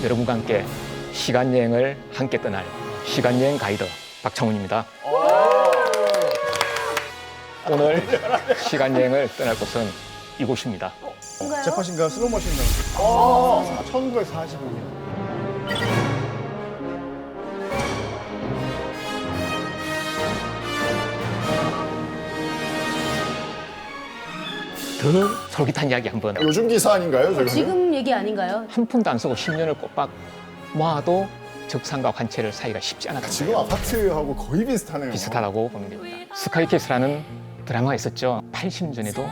여러분과 함께 시간여행을 함께 떠날 시간여행 가이드 박창훈입니다. 오늘 시간여행을 떠날 곳은 이곳입니다. 제 컷인가요? 슬로모션인가요? 1945년. 더 솔깃한 이야기 한번. 요즘 기사 아닌가요? 저거? 지금 얘기 아닌가요? 한 푼도 안 쓰고 10년을 꼬박 모아도 적산과 관체를 사기가 쉽지 않았던 지금 거예요. 아파트하고 거의 비슷하네요. 비슷하다고 보면 됩니다. 스카이캐슬라는 드라마가 있었죠. 80년 전에도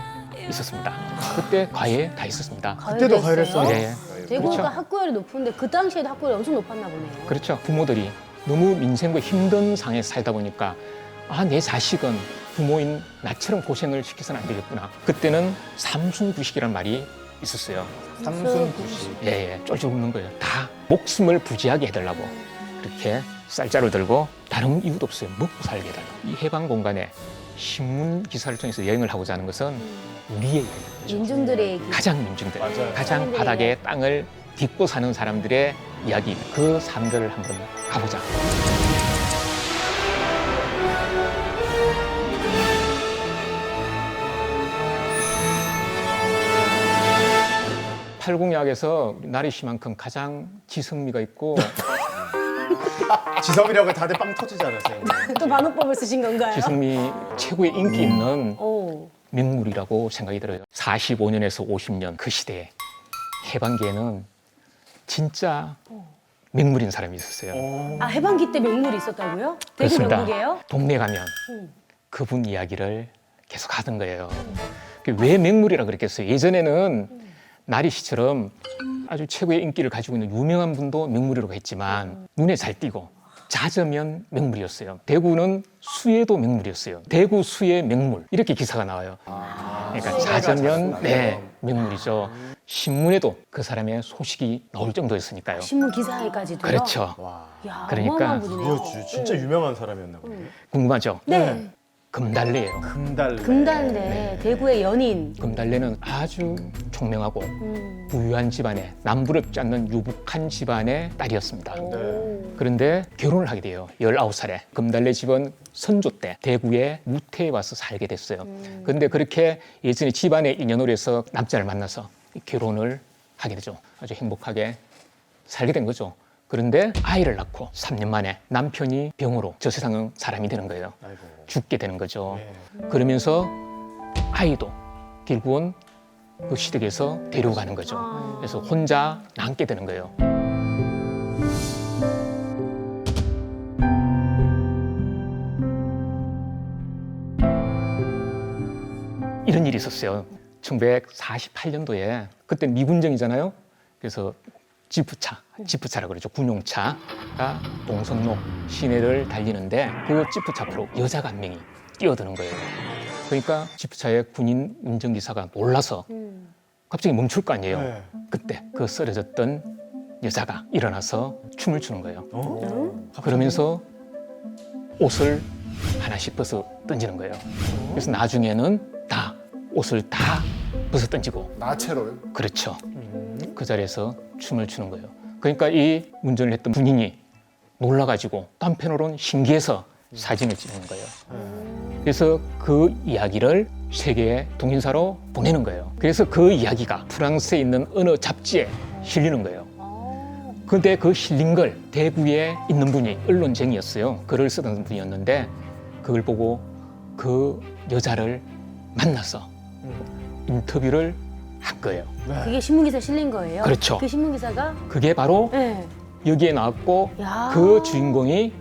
있었습니다. 그때 과외에 가 있었습니다. 그때도 가해를 했어요? 예, 대구가 그렇죠. 학구열이 높은데 그 당시에도 학구열이 엄청 높았나 보네요. 그렇죠. 부모들이 너무 민생과 힘든 상황에서 살다 보니까 내 자식은 부모인 나처럼 고생을 시켜서는 안 되겠구나. 그때는 삼순구식이라는 말이 있었어요. 삼순구식. 예, 쫄쫄 굶는 거예요. 다 목숨을 부지하게 해달라고 그렇게 쌀자루 들고 다른 이유도 없어요. 먹고 살게 해달라고. 이 해방 공간에 신문 기사를 통해서 여행을 하고자 하는 것은 우리의 얘기죠. 민중들의 얘기. 가장 민중들, 맞아요. 가장 사람들의 바닥에 땅을 딛고 사는 사람들의 이야기, 그 삶들을 한번 가보자. 팔공약에서 나리 씨만큼 가장 지성미가 있고 지성이라고 다들 빵 터지지 않았어요? 또 반어법을 쓰신 건가요? 지성미 최고의 인기 있는 오. 명물이라고 생각이 들어요. 45년에서 50년 그 시대에 해방기에는 진짜 명물인 사람이 있었어요. 아, 해방기 때 명물이 있었다고요? 대구 그렇습니다. 명물이에요? 동네 가면 그분 이야기를 계속 하던 거예요. 왜 명물이라 그랬겠어요? 예전에는 나리 씨처럼 아주 최고의 인기를 가지고 있는 유명한 분도 명물이라고 했지만 눈에 잘 띄고 잦으면 명물이었어요. 대구는 수에도 명물이었어요. 대구 수의 명물 이렇게 기사가 나와요. 그러니까 잦으면 명물이죠. 신문에도 그 사람의 소식이 나올 정도였으니까요. 신문 기사에까지도요? 그렇죠. 와, 야, 그러니까 어마어마한 분이네요. 그거 진짜 유명한 사람이었나 보네. 궁금하죠? 네. 금달래예요. 금달래. 금달래, 대구의 연인. 금달래는 아주 총명하고 부유한 집안에 남부럽지 않는 유복한 집안의 딸이었습니다. 네. 그런데 결혼을 하게 돼요. 19살에. 금달래 집은 선조 때 대구의 무태에 와서 살게 됐어요. 그런데 그렇게 예전에 집안의 인연으로 해서 남자를 만나서 결혼을 하게 되죠. 아주 행복하게 살게 된 거죠. 그런데 아이를 낳고 3년 만에 남편이 병으로 저 세상은 사람이 되는 거예요. 아이고. 죽게 되는 거죠. 네. 그러면서 아이도 결국은 그 시댁에서 데려가는 거죠. 그래서 혼자 남게 되는 거예요. 이런 일이 있었어요. 1948년도에 그때 미군정이잖아요. 그래서 지프차라고 그러죠. 군용차가 동성로 시내를 달리는데 그 지프차 앞으로 여자가 한 명이 뛰어드는 거예요. 그러니까 지프차의 군인 운전기사가 놀라서 갑자기 멈출 거 아니에요. 네. 그때 그 쓰러졌던 여자가 일어나서 춤을 추는 거예요. 어? 그러면서 옷을 하나씩 벗어 던지는 거예요. 그래서 나중에는 다 옷을 다 벗어 던지고 나체로요? 그렇죠. 그 자리에서 춤을 추는 거예요. 그러니까 이 운전을 했던 군인이 놀라가지고 남편으로는 신기해서 사진을 찍는 거예요. 그래서 그 이야기를 세계의 동인사로 보내는 거예요. 그래서 그 이야기가 프랑스에 있는 어느 잡지에 실리는 거예요. 근데 그 실린 걸 대구에 있는 분이 언론쟁이였어요. 글을 쓰던 분이었는데 그걸 보고 그 여자를 만나서 인터뷰를 한 거예요. 그게 신문기사에 실린 거예요? 그렇죠. 그 신문기사가? 그게 바로 네. 여기에 나왔고 야. 그 주인공이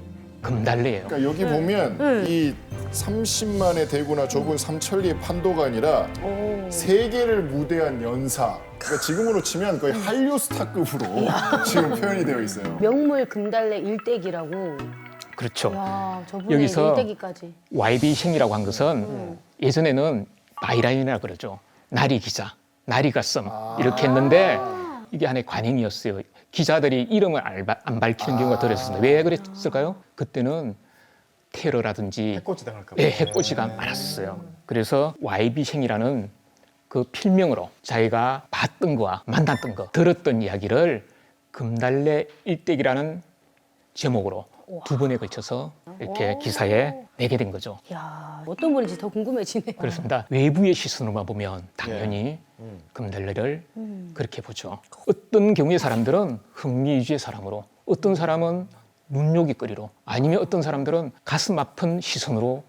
금달래예요. 그러니까 여기 보면 이 30만의 대구나 좁은 삼천리의 판도가 아니라 오. 세계를 무대한 연사. 그러니까 지금으로 치면 거의 한류 스타급으로 지금 표현이 되어 있어요. 명물 금달래 일대기라고. 그렇죠. 야, 저분의 여기서 일대기까지. YB생이라고 한 것은 예전에는 바이라인이라 그러죠. 나리 기자, 나리가 썸 이렇게 했는데 이게 하나의 관행이었어요. 기자들이 이름을 안 밝히는 경우가 덜 했었는데 왜 그랬을까요? 그때는 테러라든지 해코지 당할까 봐. 해코지가 많았어요. 그래서 YB생이라는 그 필명으로 자기가 봤던 거와 만났던 거, 들었던 이야기를 금달래 일대기라는 제목으로 두 번에 걸쳐서 이렇게 기사에 내게 된 거죠. 야, 어떤 분인지 더 궁금해지네요. 그렇습니다. 외부의 시선으로만 보면 당연히 금달래를 그렇게 보죠. 어떤 경우의 사람들은 흥미 위주의 사람으로, 어떤 사람은 눈요깃거리로, 아니면 어떤 사람들은 가슴 아픈 시선으로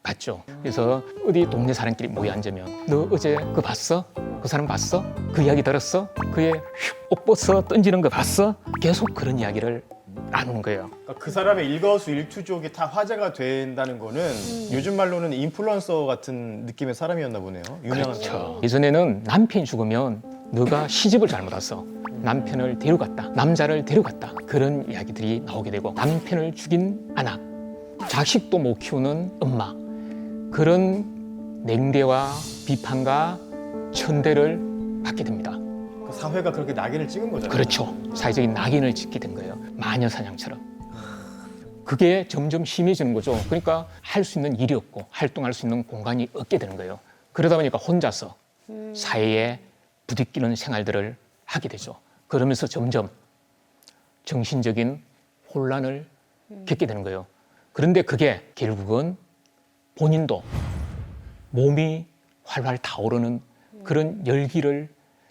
봤죠. 그래서 어디 동네 사람끼리 모여 앉으면 너 어제 그거 봤어? 그 사람 봤어? 그 이야기 들었어? 그의 옷 벗어 던지는 거 봤어? 계속 그런 이야기를 나누는 거예요. 그러니까 그 사람의 일거수일투족이 다 화제가 된다는 거는 요즘 말로는 인플루언서 같은 느낌의 사람이었나 보네요. 유명한 사람. 그렇죠. 예전에는 남편이 죽으면 너가 시집을 잘못 왔어. 남편을 데려갔다. 남자를 데려갔다. 그런 이야기들이 나오게 되고 남편을 죽인 아낙, 자식도 못 키우는 엄마, 그런 냉대와 비판과 천대를 받게 됩니다. 그 사회가 그렇게 낙인을 찍은 거잖아요. 그렇죠. 사회적인 낙인을 찍게 된 거예요. 마녀 사냥처럼. 그게 점점 심해지는 거죠. 그러니까 할 수 있는 일이 없고 활동할 수 있는 공간이 없게 되는 거예요. 그러다 보니까 혼자서 사회에 부딪히는 생활들을 하게 되죠. 그러면서 점점 정신적인 혼란을 겪게 되는 거예요. 그런데 그게 결국은 본인도 몸이 활활 타오르는 그런 열기를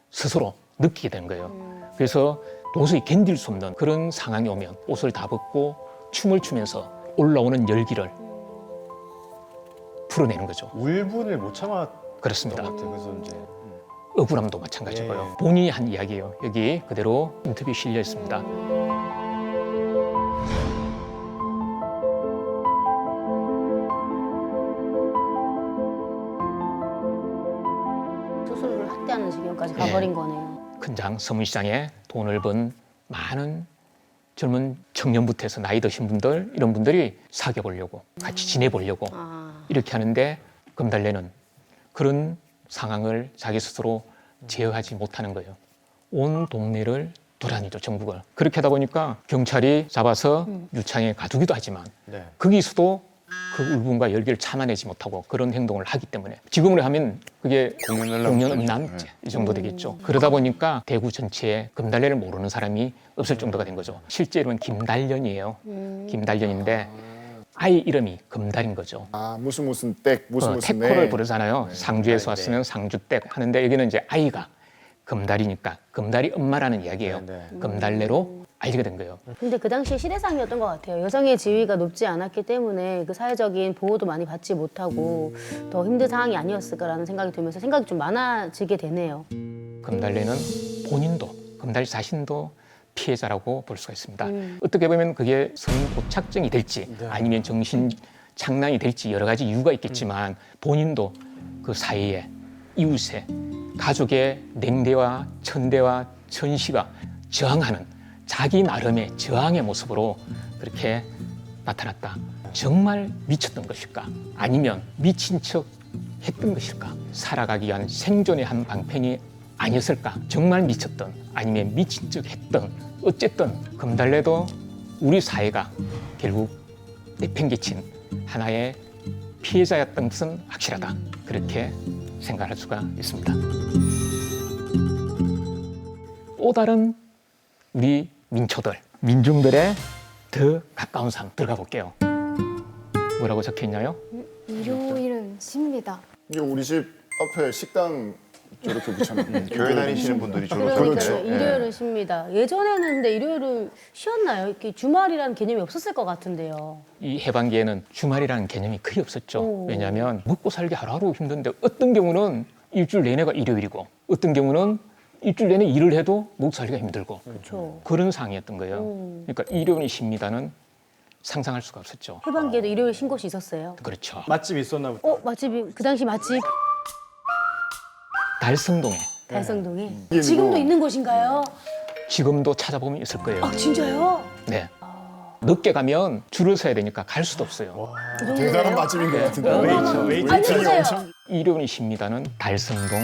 스스로 느끼게 되는 거예요. 그래서 도저히 견딜 수 없는 그런 상황이 오면 옷을 다 벗고 춤을 추면서 올라오는 열기를 풀어내는 거죠. 울분을 못 참았던 그렇습니다. 것 같아요. 그래서 이제 억울함도 마찬가지고요. 예. 본인이 한 이야기예요. 여기 그대로 인터뷰 실려 있습니다. 스스로를 학대하는 지경까지 가버린 거네요. 큰장 서문시장에 돈을 번 많은 젊은 청년부터 해서 나이 드신 분들, 이런 분들이 사귀어 보려고 같이 지내보려고 이렇게 하는데 금달래는 그런 상황을 자기 스스로 제어하지 못하는 거예요. 온 동네를 돌아다니죠, 전국을. 그렇게 하다 보니까 경찰이 잡아서 유창에 가두기도 하지만 네. 거기서도 그 울분과 열기를 참아내지 못하고 그런 행동을 하기 때문에 지금으로 하면 그게 공연음란죄 이 정도 되겠죠. 그러다 보니까 대구 전체에 금달래를 모르는 사람이 없을 정도가 된 거죠. 실제 이름은 김달련이에요. 김달련인데 아이 이름이 금달인 거죠. 아, 무슨 댁, 무슨 태코를 네. 부르잖아요. 상주에서 왔으면 상주댁 하는데 여기는 이제 아이가 금달이니까 금달이 엄마라는 이야기예요. 네, 네. 금달래로 알게 된 거예요. 근데 그 당시에 시대상이었던 것 같아요. 여성의 지위가 높지 않았기 때문에 그 사회적인 보호도 많이 받지 못하고 더 힘든 상황이 아니었을까라는 생각이 들면서 생각이 좀 많아지게 되네요. 금달래는 본인도, 금달 자신도 피해자라고 볼 수가 있습니다. 어떻게 보면 그게 성도착증이 될지 아니면 정신 착란이 될지 여러 가지 이유가 있겠지만 본인도 그 사이에 이웃에 가족의 냉대와 천대와 천시가 저항하는 자기 나름의 저항의 모습으로 그렇게 나타났다. 정말 미쳤던 것일까? 아니면 미친 척 했던 것일까? 살아가기 위한 생존의 한 방편이 아니었을까? 정말 미쳤던 아니면 미친 척 했던 어쨌든 금달래도 우리 사회가 결국 내팽개친 하나의 피해자였던 것은 확실하다. 그렇게 생각할 수가 있습니다. 또 다른 우리 민초들, 민중들의 더 가까운 삶 들어가 볼게요. 뭐라고 적혀 있나요? 일요일은 쉽니다. 이게 우리 집 앞에 식당 저렇게 붙여놨네. 교회 다니시는 분들이 주로 그러니까 그렇죠. 일요일은 쉽니다. 예전에는 근데 일요일은 쉬었나요? 이렇게 주말이라는 개념이 없었을 것 같은데요. 이 해방기에는 주말이라는 개념이 거의 없었죠. 오. 왜냐하면 먹고 살기 하루하루 힘든데 어떤 경우는 일주일 내내가 일요일이고 어떤 경우는 일주일 내내 일을 해도 먹고 살기가 힘들고 그렇죠. 그런 상황이었던 거예요. 그러니까 일요일이 쉽니다는 상상할 수가 없었죠. 해방기에도 일요일 신 곳이 있었어요. 그렇죠. 맛집 있었나 보다. 맛집이 그 당시 맛집 달성동에 달성동에 이게 지금도 뭐- 있는 곳인가요? 지금도 찾아보면 있을 거예요. 아 진짜요? 네. 늦게 가면 줄을 서야 되니까 갈 수도 없어요. 그 정도예요? 대단한 맛집인 것 같은데. 웨이트. 아니 진짜요? 엄청 일요일이 쉽니다는 달성동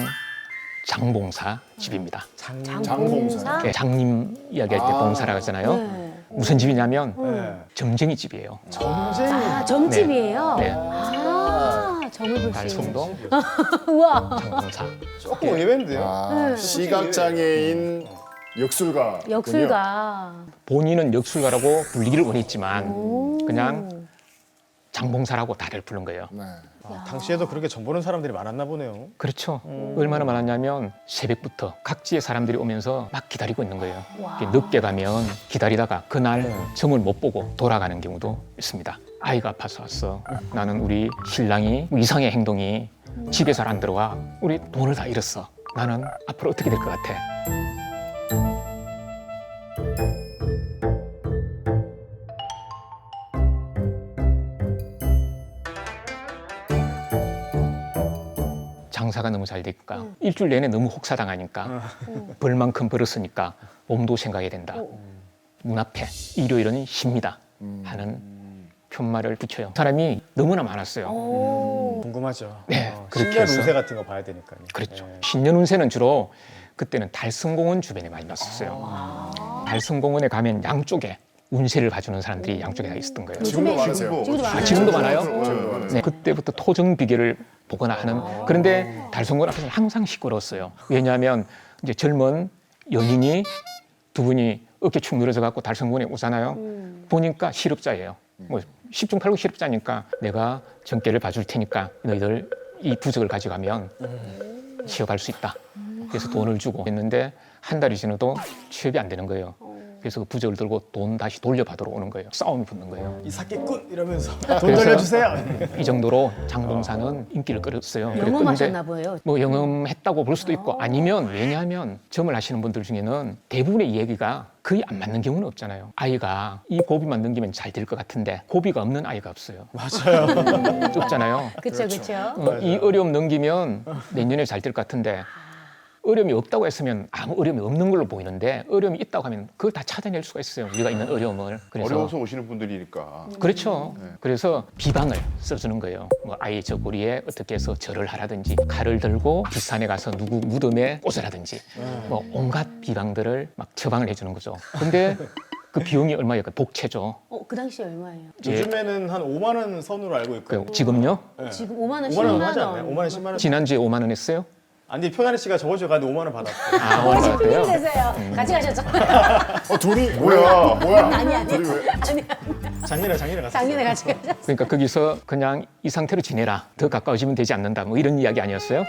장봉사 집입니다. 장봉사? 네, 장님 이야기할 때 아. 봉사라고 하잖아요. 네. 무슨 집이냐면 네. 점쟁이 집이에요. 점쟁이. 아 점집이에요? 네. 아 점을 볼 수 있는. 달성동 우와. 장봉사. 조금 의외인데요. 아, 네. 시각장애인 역술가. 역술가. 본인은 역술가라고 불리기를 원했지만 오. 그냥 장봉사라고 다들 부른 거예요. 네. 당시에도 그렇게 정보는 사람들이 많았나 보네요. 그렇죠. 얼마나 많았냐면 새벽부터 각지의 사람들이 오면서 막 기다리고 있는 거예요. 와. 이렇게 늦게 가면 기다리다가 그날 점을 못 보고 돌아가는 경우도 있습니다. 아이가 아파서 왔어. 나는 우리 신랑이 이상의 행동이 집에 잘 안 들어와. 우리 돈을 다 잃었어. 나는 앞으로 어떻게 될 것 같아? 장사가 너무 잘 되니까 일주일 내내 너무 혹사당하니까 벌만큼 벌었으니까 몸도 생각해야 된다. 문 앞에 일요일은 쉽니다 하는 편말을 붙여요. 사람이 너무나 많았어요. 오. 궁금하죠. 네, 그렇게 신년 해서. 운세 같은 거 봐야 되니까요. 그렇죠. 네. 신년 운세는 주로 그때는 달성공원 주변에 많이 났었어요. 달성공원에 가면 양쪽에 운세를 봐주는 사람들이 양쪽에 다 있었던 거예요. 지금도 많으세요. 지금도 많아요. 지금도 많아요? 지금도 많으세요. 네, 그때부터 토정 비결을 보거나 하는. 그런데 달성공원 앞에서는 항상 시끄러웠어요. 왜냐하면 이제 젊은 연인이 두 분이 어깨 축 늘어져 갖고 달성공원에 오잖아요. 보니까 실업자예요. 뭐 10중 8구 실업자니까 내가 정계를 봐줄 테니까 너희들 이 부적을 가져가면 취업할 수 있다. 그래서 돈을 주고 했는데 한 달이 지나도 취업이 안 되는 거예요. 그래서 그 부적을 들고 돈 다시 돌려받으러 오는 거예요. 싸움이 붙는 거예요. 이 사기꾼 이러면서 돈 그래서- 돌려주세요. 이 정도로 장봉사는 인기를 끌었어요. 영험하셨나 보여요. 뭐 영험했다고 볼 수도 있고 아니면 왜냐하면 점을 하시는 분들 중에는 대부분의 이야기가 거의 안 맞는 경우는 없잖아요. 아이가 이 고비만 넘기면 잘 될 것 같은데 고비가 없는 아이가 없어요. 맞아요. 없잖아요. 그렇죠, 그렇죠. 이 어려움 넘기면 내년에 잘 될 것 같은데 어려움이 없다고 했으면 아무 어려움이 없는 걸로 보이는데 어려움이 있다고 하면 그걸 다 찾아낼 수가 있어요. 우리가 있는 어려움을. 그래서 어려워서 오시는 분들이니까. 그렇죠. 그래서 비방을 써주는 거예요. 뭐 아이 저 고리에 어떻게 해서 절을 하라든지 칼을 들고 비산에 가서 누구 무덤에 꽂으라든지 뭐 온갖 비방들을 막 처방을 해주는 거죠. 근데 그 비용이 얼마예요? 독채죠. 그 당시에 얼마예요? 요즘에는 한 5만 원 선으로 알고 그 있거든요. 지금요? 네. 지금 5만 원, 5만 10만 원 원. 하지 않나요? 5만 원, 10만 원. 지난주에 5만 원 했어요? 아니 표나리 씨가 저번 주에 갔는데 5만 원 받았어요. 아, 5만 원 받았대요? 되세요. 같이 가셨죠? 둘이 뭐야? 아니, 아니. 둘이 왜? 작년에 갔어요. 작년에 같이 가셨죠? 그러니까 거기서 그냥 이 상태로 지내라. 더 가까워지면 되지 않는다. 뭐 이런 이야기 아니었어요?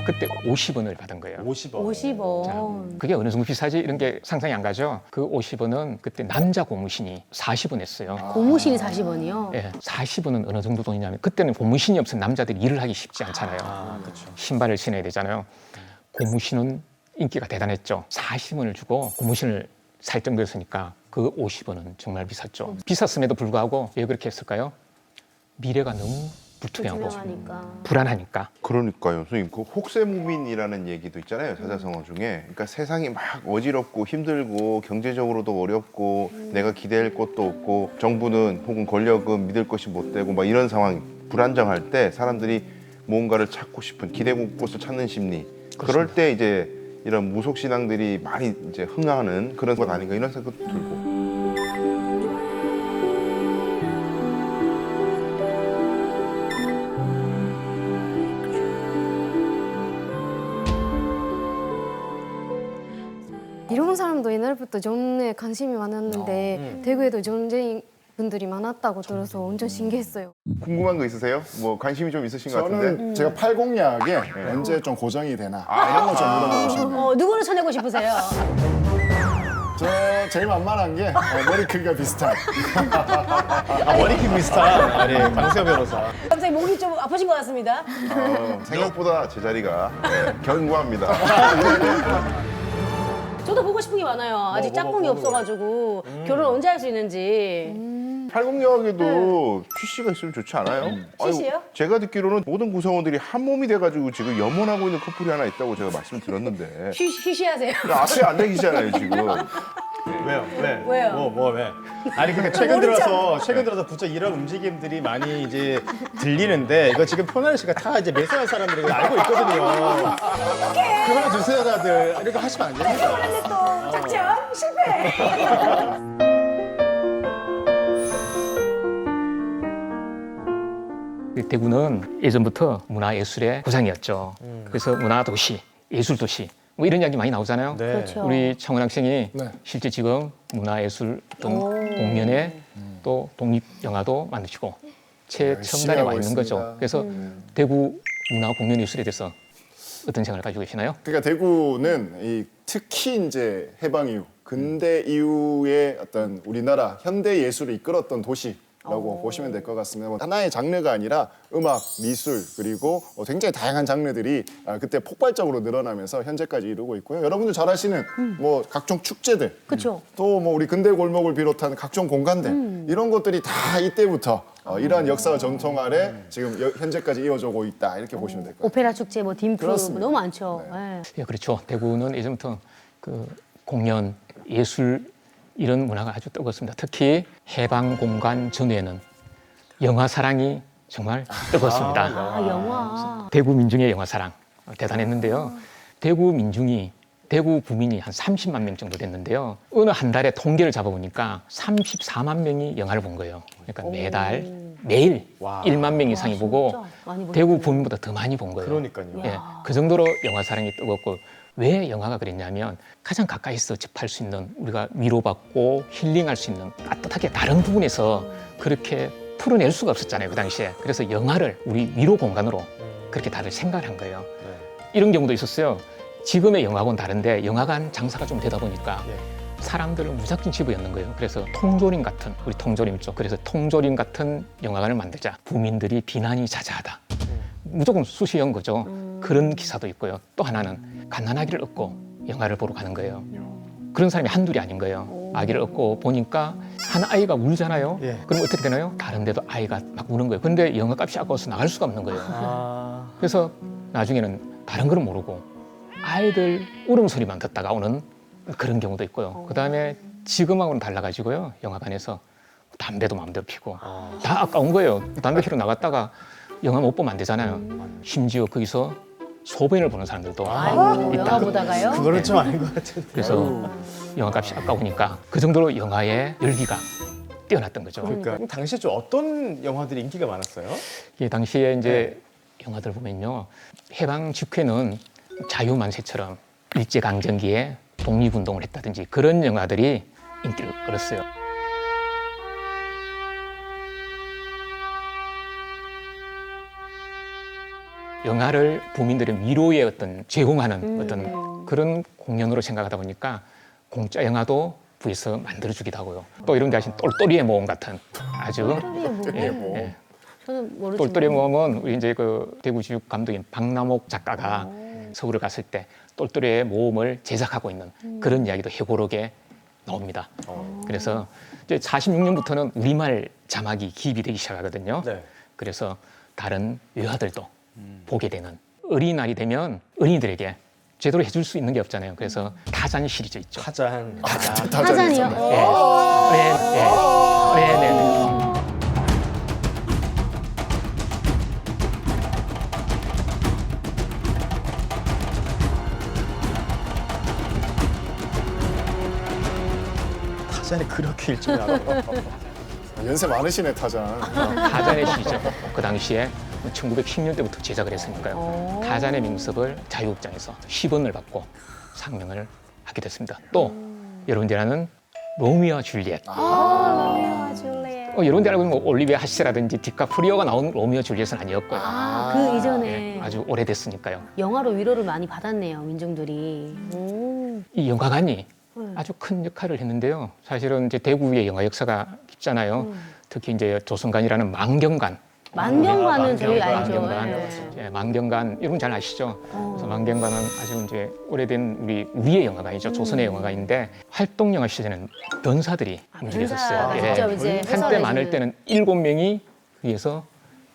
그때 50원을 받은 거예요. 50원. 50원. 그게 어느 정도 비싸지? 이런 게 상상이 안 가죠? 그 50원은 그때 남자 고무신이 40원 했어요. 고무신이 40원이요? 예, 40원은 어느 정도 돈이냐면 그때는 고무신이 없으면 남자들이 일을 하기 쉽지 않잖아요. 아, 그렇죠. 신발을 신어야 되잖아요. 고무신은 인기가 대단했죠. 40원을 주고 고무신을 살 정도였으니까 그 50원은 정말 비쌌죠. 비쌌음에도 불구하고 왜 그렇게 했을까요? 미래가 너무 불투명하고 유명하니까. 불안하니까. 그러니까요. 선생님, 그 혹세무민이라는 얘기도 있잖아요. 사자성어 중에. 그러니까 세상이 막 어지럽고 힘들고 경제적으로도 어렵고 내가 기댈 것도 없고 정부는 혹은 권력은 믿을 것이 못 되고 막 이런 상황 불안정할 때 사람들이 뭔가를 찾고 싶은 기대고 곳을 찾는 심리. 그럴 때 이제 이런 무속 신앙들이 많이 이제 흥하는 그런 것 아닌가 이런 생각도 들고. 이런 사람도 옛날부터 점에 관심이 많았는데 대구에도 점쟁이 분들이 많았다고 들어서 완전 신기했어요. 궁금한 거 있으세요? 뭐 관심이 좀 있으신 것 같은데. 저는 제가 팔공약에 언제 좀 고정이 되나 이런 거 좀 물어보고 싶네요. 누구를 쳐내고 싶으세요? 저 제일 만만한 게 머리 크기가 비슷한. 아, 머리킥 비슷한. 아니, 강세호 변호사. 갑자기 목이 좀 아프신 것 같습니다. 생각보다 제 자리가 견고합니다. 저도 보고 싶은 게 많아요. 아직 짝꿍이 없어가지고 결혼 언제 할 수 있는지. 팔공역에도 취씨가 있으면 좋지 않아요? 취씨요? 아유, 제가 듣기로는 모든 구성원들이 한 몸이 돼가지고 지금 염원하고 있는 커플이 하나 있다고 제가 말씀을 드렸는데 휴시하세요. 앞에 안 계시잖아요 지금. 왜요? 왜? 왜요? 뭐 왜? 아니 근데 최근 들어서 부쩍 이런 움직임들이 많이 이제 들리는데 이거 지금 표나리 씨가 다 이제 매수한 사람들이 이거 알고 있거든요. 그만해 주세요 다들. 이렇게 하시면 안 됩니다. 작전 실패. 대구는 예전부터 문화예술의 고장이었죠. 그래서 문화도시, 예술도시 뭐 이런 이야기 많이 나오잖아요. 네. 그렇죠. 우리 창원 학생이 네. 실제 지금 문화예술 어떤 공연에 또 독립영화도 만드시고 최첨단에 와 있는 거죠. 있습니다. 그래서 대구 문화공연예술에 대해서 어떤 생각을 가지고 계시나요? 그러니까 대구는 특히 이제 해방 이후, 근대 이후에 어떤 우리나라 현대 예술을 이끌었던 도시라고 보시면 될 것 같습니다. 뭐 하나의 장르가 아니라 음악, 미술 그리고 굉장히 다양한 장르들이 그때 폭발적으로 늘어나면서 현재까지 이루고 있고요. 여러분들 잘 아시는 뭐 각종 축제들, 그렇죠. 또 뭐 우리 근대 골목을 비롯한 각종 공간들 이런 것들이 다 이때부터 이러한 역사와 전통 아래 지금 현재까지 이어져고 있다 이렇게 보시면 될 것 같아요. 오페라 축제, 뭐 딤프 그렇습니다. 너무 많죠. 예. 예, 그렇죠. 대구는 예전부터 그 공연, 예술 이런 문화가 아주 뜨거웠습니다. 특히 해방 공간 전후에는 영화 사랑이 정말 뜨거웠습니다. 아, 영화. 대구 민중의 영화 사랑 대단했는데요. 대구 민중이 대구 구민이 한 30만 명 정도 됐는데요. 어느 한 달에 통계를 잡아보니까 34만 명이 영화를 본 거예요. 그러니까 매달 매일 와. 1만 명 이상이 와, 보고 진짜 많이 보셨네요. 대구 구민보다 더 많이 본 거예요. 그러니까요. 예, 그 정도로 영화 사랑이 뜨겁고 왜 영화가 그랬냐면 가장 가까이서 접할 수 있는 우리가 위로받고 힐링할 수 있는 따뜻하게 다른 부분에서 그렇게 풀어낼 수가 없었잖아요 그 당시에. 그래서 영화를 우리 위로 공간으로 그렇게 다들 생각을 한 거예요. 이런 경우도 있었어요. 지금의 영화하고는 다른데 영화관 장사가 좀 되다 보니까 사람들을 무작정 집어넣는 거예요. 그래서 통조림 같은, 우리 통조림 있죠. 그래서 통조림 같은 영화관을 만들자. 부민들이 비난이 자자하다. 무조건 수시연 거죠. 그런 기사도 있고요. 또 하나는 갓난아기를 얻고 영화를 보러 가는 거예요. 그런 사람이 한둘이 아닌 거예요. 아기를 얻고 보니까 한 아이가 울잖아요. 예. 그럼 어떻게 되나요? 다른 데도 아이가 막 우는 거예요. 근데 영화 값이 아까워서 나갈 수가 없는 거예요. 아. 그래서 나중에는 다른 걸 모르고 아이들 울음소리만 듣다가 오는 그런 경우도 있고요. 그다음에 지금하고는 달라가지고요. 영화관에서 담배도 마음대로 피고 다 아까운 거예요. 담배 피러 나갔다가 영화 못 보면 안 되잖아요. 심지어 거기서 소변을 보는 사람들도 아이고, 있다. 영화 보다가요? 그거는 좀 아닌 것 같은데. 그래서 영화값이 아까우니까 그 정도로 영화의 열기가 뛰어났던 거죠. 그러니까 당시에 좀 어떤 영화들이 인기가 많았어요? 이 당시에 이제 영화들 보면요. 해방 직후에는 자유만세처럼 일제강점기에 독립운동을 했다든지 그런 영화들이 인기를 끌었어요. 영화를 국민들의 위로에 어떤 제공하는 어떤 그런 공연으로 생각하다 보니까 공짜 영화도 부에서 만들어주기도 하고요. 또 이런 데 하신 똘똘이의 모험 같은 아주 예. 저는 모르지만. 똘똘이의 모험은 우리 이제 그 대구지육 감독인 박남옥 작가가 서울을 갔을 때 똘똘이의 모험을 제작하고 있는 그런 이야기도 해고록에 나옵니다. 그래서 이제 46년부터는 우리말 자막이 기입이 되기 시작하거든요. 네. 그래서 다른 외화들도 보게 되는 어린이날이 되면 어린이들에게 제대로 해줄 수 있는 게 없잖아요. 그래서 타잔 시리즈 있죠. 타잔. 타잔이요? 네. 타잔이 그렇게 일찍 나왔고. 연세 많으시네 타잔. 타잔의 시죠. 그 당시에 1910년대부터 제작을 했으니까요. 타잔의 명습을 자유극장에서 10원을 받고 상영을 하게 됐습니다. 또 여러분들 아는 로미오와 줄리엣. 로미오와 줄리엣. 여러분들 알고 있는 뭐 올리비아 하시라든지 디카프리오가 나온 로미오 줄리엣은 아니었고요. 그 이전에 네, 아주 오래됐으니까요. 영화로 위로를 많이 받았네요, 민중들이. 이 영화관이 아주 큰 역할을 했는데요. 사실은 이제 대구의 영화 역사가 깊잖아요. 특히 이제 조선관이라는 망경관. 만경관은 저희 알죠. 망경관, 예, 망경관 여러분 잘 아시죠? 그래서 망경관은 아주 이제 오래된 우리의 영화관이죠. 조선의 영화관인데 활동 영화 시절에는 변사들이 움직였었어요. 예. 직접 이제 한때 해설해주는. 많을 때는 7명이 위에서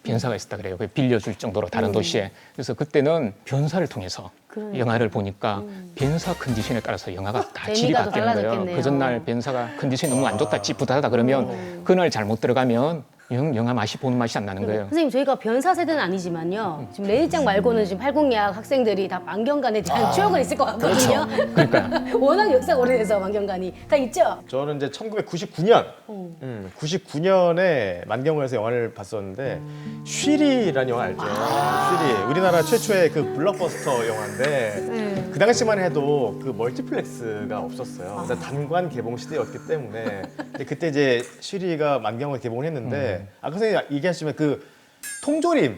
변사가 있었다 그래요. 빌려줄 정도로 다른 도시에. 그래서 그때는 변사를 통해서 영화를 보니까 변사 컨디션에 따라서 영화가 다 질이 재미가 더 바뀌는 거예요. 달라졌겠네요. 그 전날 변사가 컨디션이 너무 안 좋다, 찌뿌다하다 그러면 그날 잘못 들어가면 영화 맛이 보는 맛이 안 나는 거예요. 선생님 저희가 변사 세대는 아니지만요. 지금 레이짱 말고는 지금 80약 학생들이 다 만경관에 대한 추억은 있을 것 같거든요. 그러니까 워낙 역사가 오래돼서 만경관이 다 있죠. 저는 이제 1999년, 99년에 만경관에서 영화를 봤었는데 쉬리라는 영화 알죠? 쉬리. 우리나라 최초의 그 블록버스터 영화인데 그 당시만 해도 그 멀티플렉스가 없었어요. 그래서 단관 개봉 시대였기 때문에 근데 그때 이제 쉬리가 만경을 개봉을 했는데 아까 선생님 얘기하시면 그 통조림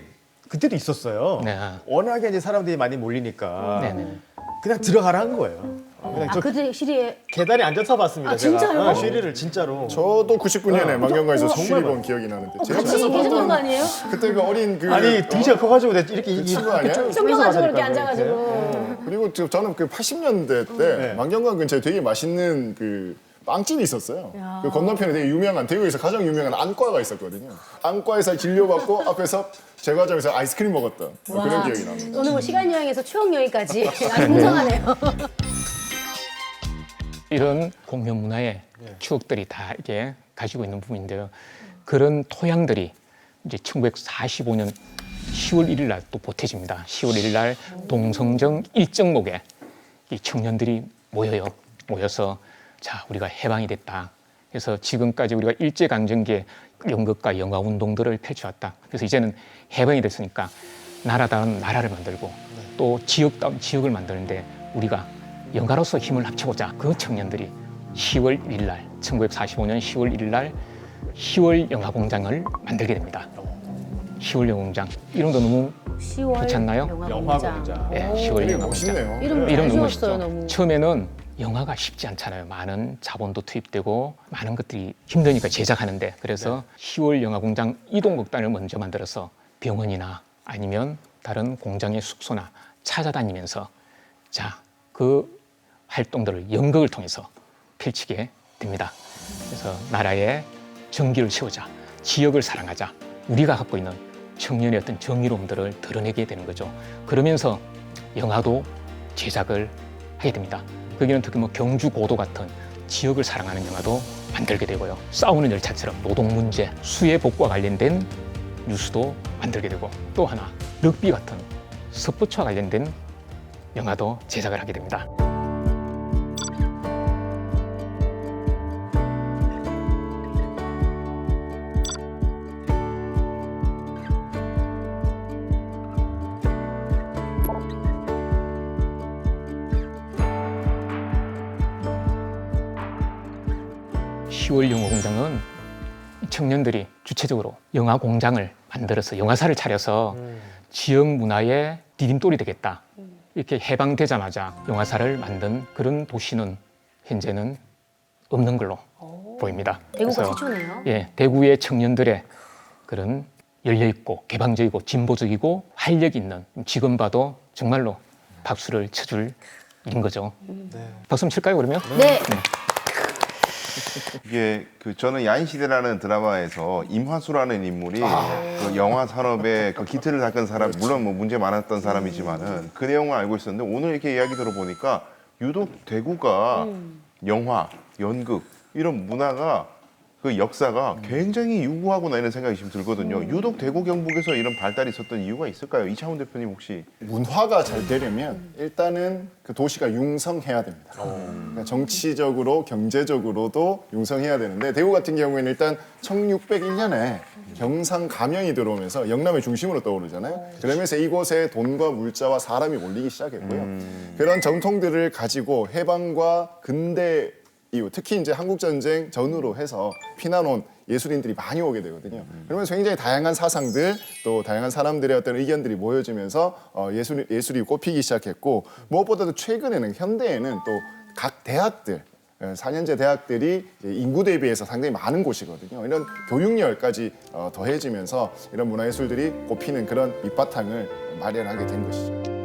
그때도 있었어요. 네. 워낙에 이제 사람들이 많이 몰리니까 네네. 그냥 들어가라는 거예요. 그냥 저 그때 시리에 계단에 앉아서 봤습니다. 아, 진짜요? 쉬리를 진짜로. 저도 99년에 만경관에서 정말 쉬리 본 기억이 나는데 제가 같이 계셨던 거 아니에요? 그때 그 어린 그 아니 등치가 커가지고 내가 이렇게 그 친구 아니야? 쫓겨가지고 이렇게 앉아가지고. 그리고 저는 그 80년대 때 만경관 근처에 되게 맛있는 그 빵집이 있었어요. 그 건너편에 되게 유명한 대구에서 가장 유명한 안과가 있었거든요. 안과에서 진료받고 앞에서 제과점에서 아이스크림 먹었던 그런 기억이 납니다. 오늘 뭐 시간 여행에서 추억 여행까지 아주 풍성하네요. 이런 공연 문화의 추억들이 다 이게 가지고 있는 부분인데요. 그런 토양들이 이제 1945년 10월 1일 날 또 보태집니다. 10월 1일 날 동성정 일정목에 이 청년들이 모여서 자, 우리가 해방이 됐다. 그래서 지금까지 우리가 일제강점기의 연극과 영화운동들을 펼쳐왔다. 그래서 이제는 해방이 됐으니까 나라다운 나라를 만들고 또 지역다운 지역을 만드는데 우리가 영가로서 힘을 합쳐보자. 그 청년들이 10월 1일 날, 1945년 10월 1일 날 10월 영화공장을 만들게 됩니다. 10월 영화공장. 이름도 너무 10월 그렇지 않나요? 영화공장. 네, 10월 되게 영화공장. 멋있네요. 이름 이름 잘 너무 지었어요, 멋있죠. 너무. 처음에는 영화가 쉽지 않잖아요. 많은 자본도 투입되고 많은 것들이 힘드니까 제작하는데 그래서 10월 영화공장 이동극단을 먼저 만들어서 병원이나 아니면 다른 공장의 숙소나 찾아다니면서 자, 그 활동들을 연극을 통해서 펼치게 됩니다. 그래서 나라의 정기를 세우자, 지역을 사랑하자, 우리가 갖고 있는 청년의 어떤 정의로움들을 드러내게 되는 거죠. 그러면서 영화도 제작을 하게 됩니다. 거기는 특히 뭐 경주 고도 같은 지역을 사랑하는 영화도 만들게 되고요. 싸우는 열차처럼 노동 문제, 수해 복구와 관련된 뉴스도 만들게 되고 또 하나 럭비 같은 스포츠와 관련된 영화도 제작을 하게 됩니다. (10월) 영화공장은 청년들이 주체적으로 영화공장을 만들어서 영화사를 차려서 지역 문화의 디딤돌이 되겠다. 이렇게 해방되자마자 영화사를 만든 그런 도시는 현재는 없는 걸로 보입니다. 대구가 그래서 최초네요. 예, 대구의 청년들의 그런 열려있고 개방적이고 진보적이고 활력 있는 지금 봐도 정말로 박수를 쳐줄 일인 거죠. 박수 한번 칠까요 그러면? 네. 이게 그 저는 야인시대라는 드라마에서 임화수라는 인물이 그 영화 산업의 그 기틀을 닦은 사람, 물론 뭐 문제 많았던 사람이지만은 그 내용을 알고 있었는데 오늘 이렇게 이야기 들어보니까 유독 대구가 영화, 연극 이런 문화가 그 역사가 굉장히 유구하구나 이런 생각이 지금 들거든요. 유독 대구 경북에서 이런 발달이 있었던 이유가 있을까요? 이창훈 대표님 혹시? 문화가 잘 되려면 일단은 그 도시가 융성해야 됩니다. 그러니까 정치적으로 경제적으로도 융성해야 되는데 대구 같은 경우에는 일단 1601년에 경상 감영이 들어오면서 영남의 중심으로 떠오르잖아요. 그러면서 이곳에 돈과 물자와 사람이 몰리기 시작했고요. 그런 전통들을 가지고 해방과 근대 이후 특히 이제 한국 전쟁 전후로 해서 피난 온 예술인들이 많이 오게 되거든요. 그러면서 굉장히 다양한 사상들 또 다양한 사람들의 어떤 의견들이 모여지면서 예술이 꽃피기 시작했고 무엇보다도 최근에는 현대에는 또 각 대학들 4년제 대학들이 인구 대비해서 상당히 많은 곳이거든요. 이런 교육열까지 더해지면서 이런 문화예술들이 꽃피는 그런 밑바탕을 마련하게 된 것이죠.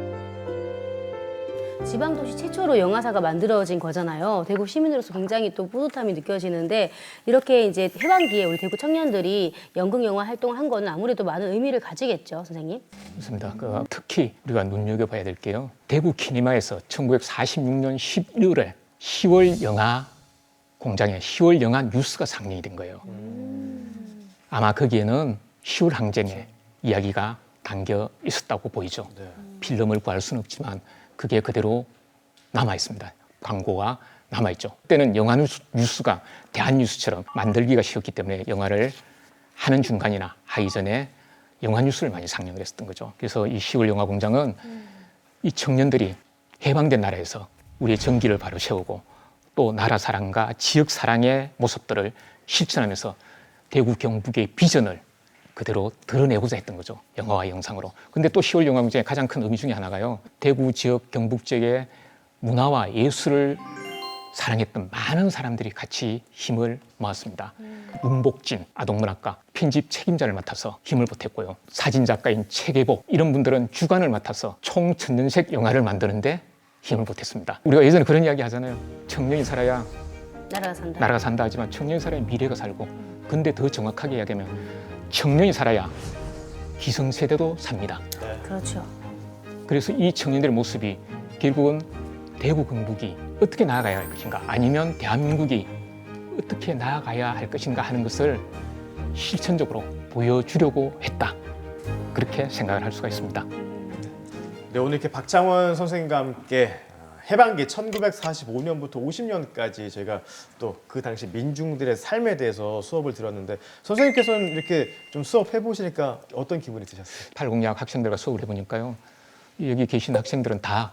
지방도시 최초로 영화사가 만들어진 거잖아요. 대구 시민으로서 굉장히 또 뿌듯함이 느껴지는데 이렇게 이제 해방기에 우리 대구 청년들이 연극 영화 활동을 한 거는 아무래도 많은 의미를 가지겠죠, 선생님? 그렇습니다. 특히 우리가 눈여겨봐야 될 게요. 대구 키니마에서 1946년 11월에 10월 영화 공장에 10월 영화 뉴스가 상영이 된 거예요. 아마 거기에는 시울 항쟁의 이야기가 담겨 있었다고 보이죠. 필름을 구할 수는 없지만 그게 그대로 남아 있습니다. 광고가 남아 있죠. 그때는 영화 뉴스가 대한뉴스처럼 만들기가 쉬웠기 때문에 영화를 하는 중간이나 하기 전에 영화 뉴스를 많이 상영을 했었던 거죠. 그래서 이 시울 영화 공장은 이 청년들이 해방된 나라에서 우리의 정기를 바로 세우고 또 나라 사랑과 지역 사랑의 모습들을 실천하면서 대구 경북의 비전을 그대로 드러내고자 했던 거죠. 영화와 영상으로. 근데 또 시월 영화 공장의 가장 큰 의미 중에 하나가요. 대구 지역, 경북 지역의 문화와 예술을 사랑했던 많은 사람들이 같이 힘을 모았습니다. 문복진 아동문학과 편집 책임자를 맡아서 힘을 보탰고요. 사진작가인 최계복 이런 분들은 주관을 맡아서 총 천년색 영화를 만드는데 힘을 보탰습니다. 우리가 예전에 그런 이야기 하잖아요. 청년이 살아야 나라가 산다 하지만 청년이 살아야 미래가 살고 근데 더 정확하게 이야기하면 청년이 살아야 기성세대도 삽니다. 그렇죠. 그래서 이 청년들의 모습이 결국은 대구 경북이 어떻게 나아가야 할 것인가 아니면 대한민국이 어떻게 나아가야 할 것인가 하는 것을 실천적으로 보여주려고 했다. 그렇게 생각을 할 수가 있습니다. 네, 오늘 이렇게 박창원 선생님과 함께 해방기 1945년부터 50년까지 저희가 또 그 당시 민중들의 삶에 대해서 수업을 들었는데 선생님께서는 이렇게 좀 수업 해보시니까 어떤 기분이 드셨어요? 팔공약 학생들과 수업을 해보니까요. 여기 계신 학생들은 다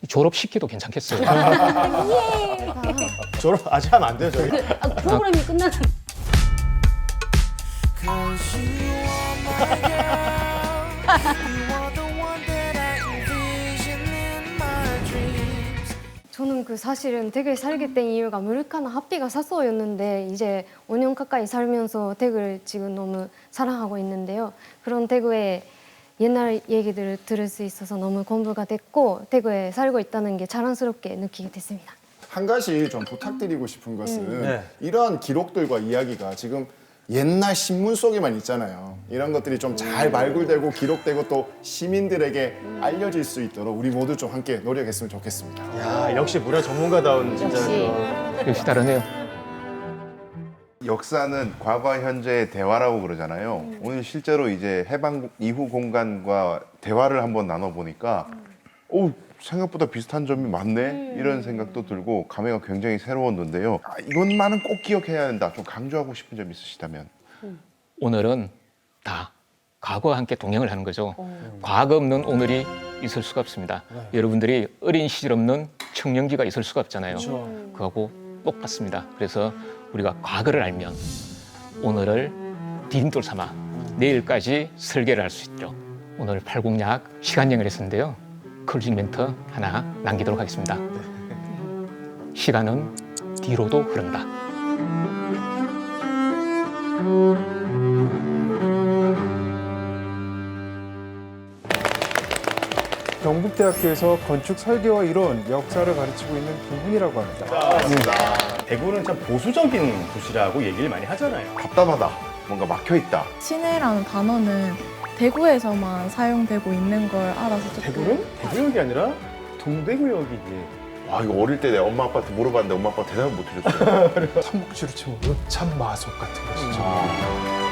졸업시켜도 괜찮겠어요. 졸업 아직 하면 안 돼요, 저희? 프로그램이 끝나는. 저는 그 사실은 댁을 살게 된 이유가 아메리카노 핫비가 사소였는데 이제 5년 가까이 살면서 댁을 지금 너무 사랑하고 있는데요. 그런 대구의 옛날 얘기들을 들을 수 있어서 너무 공부가 됐고 대구에 살고 있다는 게 자랑스럽게 느끼게 됐습니다. 한 가지 좀 부탁드리고 싶은 것은 네. 이러한 기록들과 이야기가 지금 옛날 신문 속에만 있잖아요. 이런 것들이 좀 잘 발굴되고 기록되고 또 시민들에게 알려질 수 있도록 우리 모두 좀 함께 노력했으면 좋겠습니다. 야, 역시 문화 전문가다운 진짜. 역시. 역시 다르네요. 역사는 과거와 현재의 대화라고 그러잖아요. 오늘 실제로 이제 해방 이후 공간과 대화를 한번 나눠보니까 오, 생각보다 비슷한 점이 많네 이런 생각도 들고 감회가 굉장히 새로웠는데요. 이것만은 꼭 기억해야 한다. 좀 강조하고 싶은 점 있으시다면. 오늘은 다 과거와 함께 동행을 하는 거죠. 과거 없는 오늘이 있을 수가 없습니다. 여러분들이 어린 시절 없는 청년기가 있을 수가 없잖아요. 그거하고 똑같습니다. 그래서 우리가 과거를 알면 오늘을 디딤돌 삼아 내일까지 설계를 할 수 있죠. 오늘 팔공약 시간여행을 했었는데요. 클로징 멘트 하나 남기도록 하겠습니다. 시간은 뒤로도 흐른다. 경북대학교에서 건축 설계와 이론, 역사를 가르치고 있는 김훈이라고 합니다. 대구는 참 보수적인 도시라고 얘기를 많이 하잖아요. 답답하다. 뭔가 막혀있다. 시내라는 단어는 대구에서만 사용되고 있는 걸 알아서 조금 대구는 대구역이 아니라 동대구역이지. 와, 이거 어릴 때 내 엄마 아빠한테 물어봤는데 엄마 아빠가 대답을 못 해줬어요. 삼국지로 치면 참 마속 같은 것이죠.